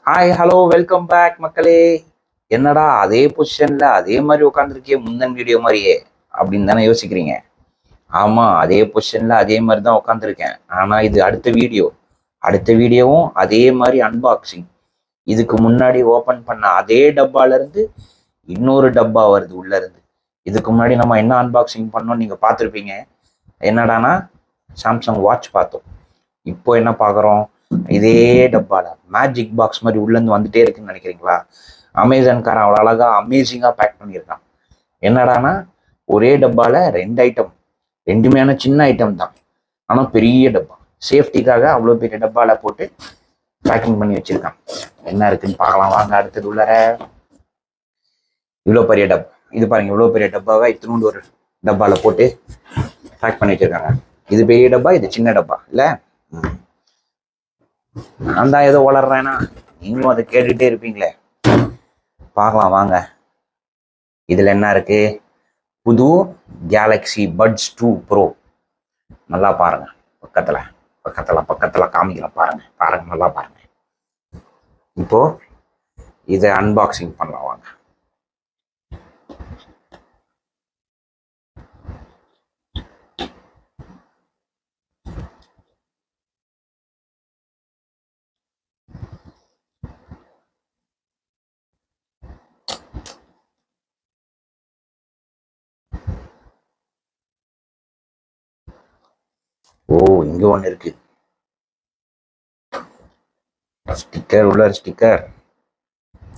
Hi hello welcome back மக்களே. என்னடா அதே பொசிஷன்ல அதே மாதிரி உட்காந்துருக்கே முந்தன் வீடியோ மாதிரியே அப்படின்னு தானே யோசிக்கிறீங்க. ஆமா, அதே பொசிஷன்ல அதே மாதிரி தான் உட்காந்துருக்கேன். ஆனா இது அடுத்த வீடியோவும் அதே மாதிரி அன்பாக்சிங். இதுக்கு முன்னாடி ஓபன் பண்ண அதே டப்பால இருந்து இன்னொரு டப்பா வருது உள்ள இருந்து. இதுக்கு முன்னாடி நம்ம என்ன அன்பாக்சிங் பண்ணோம் நீங்க பார்த்துருப்பீங்க. என்னடானா சாம்சங் வாட்ச் பார்த்தோம். இப்போ என்ன பார்க்குறோம், இதே டப்பால மேஜிக் பாக்ஸ் மாதிரி உள்ளேருந்து வந்துட்டே இருக்குன்னு நினைக்கிறீங்களா? அமேசான்காரன் அவ்வளோ அழகா அமேசிங்காக பேக் பண்ணியிருக்கான். என்னடானா ஒரே டப்பால 2 ஐட்டம், ரெண்டுமே சின்ன ஐட்டம் தான், ஆனால் பெரிய டப்பா. சேஃப்டிக்காக அவ்வளோ பெரிய டப்பால போட்டு பேக்கிங் பண்ணி வச்சிருக்கான். என்ன இருக்குன்னு பார்க்கலாம் வாங்க. அடுத்தது உள்ளார இவ்வளோ பெரிய டப்பா, இது பாருங்க, இவ்வளோ பெரிய டப்பாவை இத்தினோண்டு ஒரு டப்பால போட்டு பேக் பண்ணி வச்சிருக்காங்க. இது பெரிய டப்பா, இது சின்ன டப்பா இல்லை. நான் தான் ஏதோ வளர்றேன்னா நீங்களும் அதை கேட்டுட்டே இருப்பீங்களே. பார்க்கலாம் வாங்க. இதுல என்ன இருக்கு? புது கேலக்ஸி பட்ஸ் 2 ப்ரோ. நல்லா பாருங்க, பக்கத்துல பக்கத்துல பக்கத்துல காமிக்கிறேன். பாருங்க நல்லா பாருங்க. இப்போ இதை அன்பாக்சிங் பண்ணலாம் வாங்க. ஓ, இங்க ஒண்ணு இருக்கு. ஸ்டிக்கர், உள்ள ஸ்டிக்கர்.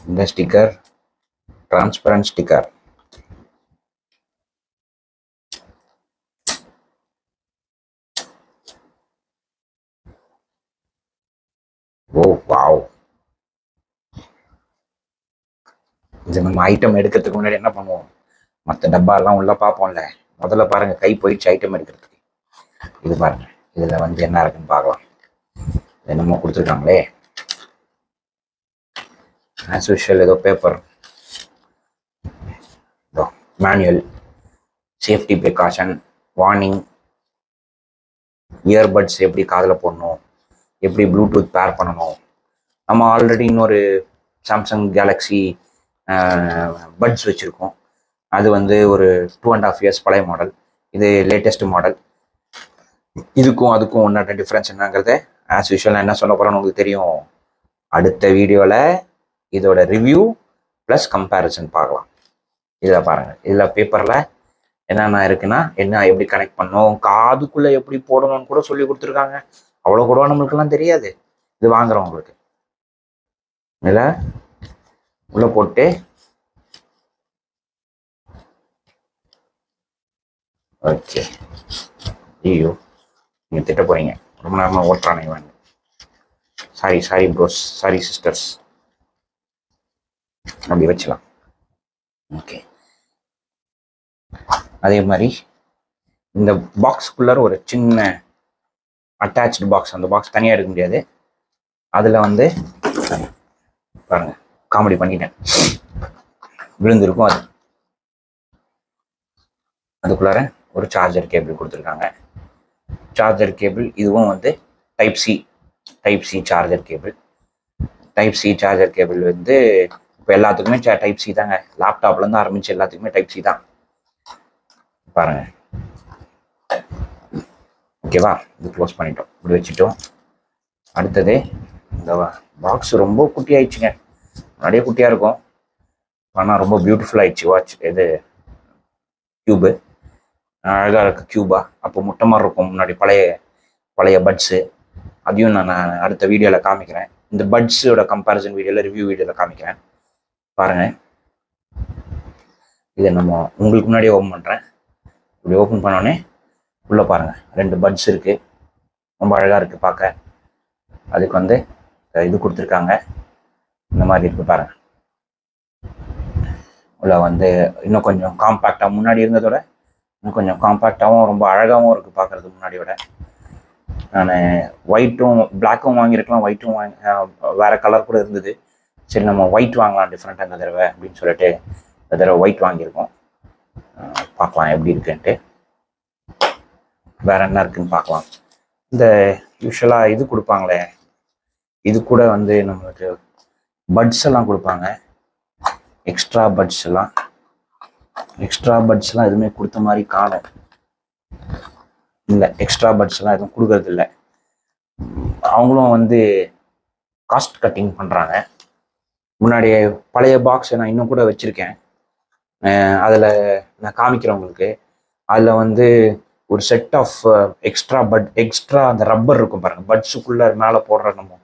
இந்த ஸ்டிக்கர் டிரான்ஸ்பரண்ட் ஸ்டிக்கர். ஓ வாவ். இது நம்ம ஐட்டம் எடுக்கிறதுக்கு முன்னாடி என்ன பண்ணுவோம், மற்ற டப்பா எல்லாம் உள்ள பார்ப்போம்ல. முதல்ல பாருங்க, கை போயிடுச்சு ஐட்டம் எடுக்கிறதுக்கு. இது பாருங்க, இதுல என்ன இருக்குன்னு பார்க்கலாம். என்னமோ கொடுத்துருக்காங்களே, ஆஸ் யூஷுவல் ஏதோ paper, manual, safety precaution, warning, earbuds எப்படி காதில் போடணும், எப்படி ப்ளூடூத் பேர் பண்ணணும். நம்ம ஆல்ரெடி இன்னொரு சாம்சங் கேலக்ஸி பட்ஸ் வச்சுருக்கோம். அது ஒரு 2.5 years பழைய மாடல். இது லேட்டஸ்ட் மாடல். இதுக்கும் அதுக்கும் ஒன்றா டிஃப்ரென்ஸ் என்னங்கிறத ஆஸ் யூஷுவல் என்ன சொல்ல போகிறோன்னு உங்களுக்கு தெரியும். அடுத்த வீடியோவில் இதோட ரிவ்யூ ப்ளஸ் கம்பேரிசன் பார்க்கலாம். இதில் பாருங்கள், இதில் பேப்பரில் என்னென்ன இருக்குன்னா, என்ன எப்படி கனெக்ட் பண்ணணும், காதுக்குள்ளே எப்படி போடணும்னு கூட சொல்லி கொடுத்துருக்காங்க. அவ்வளோ கூட நம்மளுக்கெல்லாம் தெரியாது. இது வாங்குறவங்களுக்கு இதில் உள்ளே போட்டு ஓகே. ஐயோ, நீங்கள் திட்ட போகிறீங்க, ரொம்ப நேரமாக ஓட்டுறானே வேணும். Sorry bros, sorry sisters. அப்படி வச்சலாம். ஓகே. அதே மாதிரி இந்த பாக்ஸ்க்குள்ளார ஒரு சின்ன அட்டாச்சு பாக்ஸ். அந்த பாக்ஸ் தனியாக எடுக்க முடியாது. அதில் பாருங்க, காமெடி பண்ணிட்டேன், விழுந்திருக்கும். அதுக்குள்ளார ஒரு சார்ஜர் கேபிள் கொடுத்துருக்காங்க. சார்ஜர் கேபிள் இதுவும் type C charger cable. Type C charger cable இப்போ எல்லாத்துக்குமே டைப் சி தாங்க. லேப்டாப்லேருந்து ஆரம்பிச்சு எல்லாத்துக்குமே டைப் சி தான். பாருங்க, ஓகேவா? இது க்ளோஸ் பண்ணிட்டோம், இப்படி வச்சுட்டோம். அடுத்தது இந்த பாக்ஸ் ரொம்ப குட்டி ஆயிடுச்சுங்க. நிறைய குட்டியாக இருக்கும், ஆனால் ரொம்ப பியூட்டிஃபுல் ஆயிடுச்சு வாட்ச். இது கியூபு அழகாக இருக்கு. கியூபா அப்போ முட்டை மாதிரி இருக்கும் முன்னாடி பழைய பட்ஸு. அதையும் நான் அடுத்த வீடியோவில் காமிக்கிறேன். இந்த பட்ஸோட கம்பேரிசன் வீடியோவில், ரிவ்யூ வீடியோவில் காமிக்கிறேன். பாருங்கள், இதை நம்ம உங்களுக்கு முன்னாடியே ஓப்பன் பண்ணுறேன். இப்படி ஓப்பன் பண்ணோடனே உள்ளே பாருங்கள், 2 பட்ஸ் இருக்குது. ரொம்ப அழகாக இருக்குது பார்க்க. அதுக்கு இது கொடுத்துருக்காங்க, இந்த மாதிரி இருக்குது பாருங்கள். உள்ள இன்னும் கொஞ்சம் காம்பேக்டாக, முன்னாடி இருந்ததோட இன்னும் கொஞ்சம் காம்பேக்டாகவும் ரொம்ப அழகாகவும் இருக்குது பார்க்குறது முன்னாடியோட. நான் ஒயிட்டும் பிளாக்கும் வாங்கியிருக்கலாம், ஒயிட்டும் வேறு கலர் கூட இருந்தது. சரி, நம்ம ஒயிட் வாங்கலாம் டிஃப்ரெண்ட்டாக இந்த தடவை அப்படின்னு சொல்லிட்டு இந்த தடவை ஒயிட் வாங்கியிருக்கோம். பார்க்கலாம் எப்படி இருக்குன்ட்டு. வேற என்ன இருக்குன்னு பார்க்கலாம். இந்த யூஸ்வலாக இது கொடுப்பாங்களே, இது கூட நம்மளுக்கு பட்ஸ் எல்லாம் கொடுப்பாங்க. எக்ஸ்ட்ரா பட்ஸ் எல்லாம் எதுவுமே கொடுத்த மாதிரி காணும். இல்லை, எக்ஸ்ட்ரா பட்ஸ் எல்லாம் எதுவும் கொடுக்கறது இல்லை. அவங்களும் வந்து காஸ்ட் கட்டிங் பண்ணுறாங்க. முன்னாடியே பழைய பாக்ஸ் நான் இன்னும் கூட வச்சுருக்கேன். அதில் நான் காமிக்கிறேன் உங்களுக்கு. அதில் வந்து ஒரு செட் ஆஃப் எக்ஸ்ட்ரா அந்த ரப்பர் இருக்கும் பாருங்கள். பட்ஸுக்குள்ளே மேலே போடுற நம்ம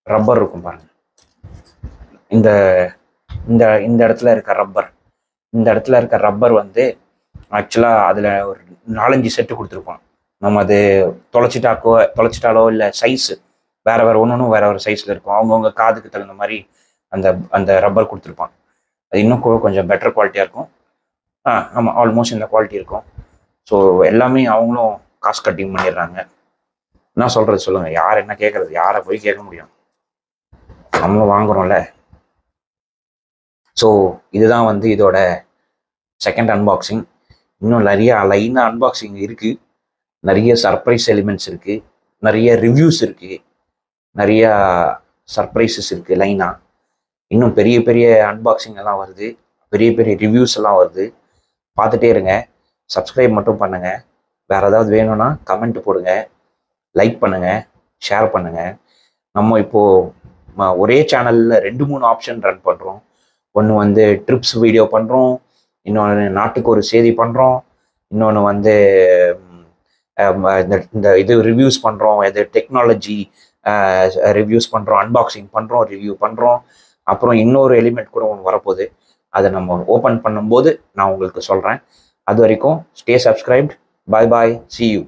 ரப்பர் இருக்கும் பாருங்கள். இந்த இந்த இந்த இடத்துல இருக்க ரப்பர் வந்து ஆக்சுவலாக அதில் ஒரு 4-5 செட்டு கொடுத்துருப்போம். நம்ம அது தொலைச்சிட்டாலோ இல்லை சைஸு வேறு ஒன்றும் வேறு சைஸில் இருக்கும். அவங்கவுங்க காதுக்கு தகுந்த மாதிரி அந்த ரப்பர் கொடுத்துருப்பான். அது இன்னும் கொஞ்சம் பெட்டர் குவாலிட்டியாக இருக்கும். ஆமாம், ஆல்மோஸ்ட் இந்த குவாலிட்டி இருக்கும். ஸோ எல்லாமே அவங்களும் காஸ்ட் கட்டிங் பண்ணிடுறாங்க. என்ன சொல்கிறது சொல்லுங்கள், யார் என்ன கேட்குறது? யாரை போய் கேட்க முடியும்? நம்மளும் வாங்குகிறோம்ல. ஸோ இதுதான் வந்து இதோட செகண்ட் அன்பாக்சிங். இன்னும் நிறைய லைனாக அன்பாக்சிங் இருக்குது. நிறைய சர்ப்ரைஸ் எலிமெண்ட்ஸ் இருக்குது, நிறைய ரிவ்யூஸ் இருக்குது, நிறையா சர்ப்ரைசஸ் இருக்குது லைனாக. இன்னும் பெரிய பெரிய அன்பாக்சிங் எல்லாம் வருது, பெரிய பெரிய ரிவ்யூஸ் எல்லாம் வருது. பார்த்துட்டே இருங்க. சப்ஸ்கிரைப் மட்டும் பண்ணுங்கள். வேறு ஏதாவது வேணும்னா கமெண்ட் போடுங்க, லைக் பண்ணுங்கள், ஷேர் பண்ணுங்கள். நம்ம இப்போது ஒரே சேனலில் 2-3 ஆப்ஷன் ரன் பண்ணுறோம். ஒன்று வந்து ட்ரிப்ஸ் வீடியோ பண்ணுறோம், இன்னொன்று நாட்டுக்கு ஒரு செய்தி பண்ணுறோம், இன்னொன்று வந்து இந்த இது ரிவ்யூஸ் பண்ணுறோம், இது டெக்னாலஜி ரிவ்யூஸ் பண்ணுறோம், அன்பாக்சிங் பண்ணுறோம், ரிவ்யூ பண்ணுறோம். அப்புறம் இன்னொரு எலிமெண்ட் கூட ஒன்று வரப்போகுது. அதை நம்ம ஓப்பன் பண்ணும்போது நான் உங்களுக்கு சொல்கிறேன். அது வரைக்கும் stay subscribed. Bye bye, see you.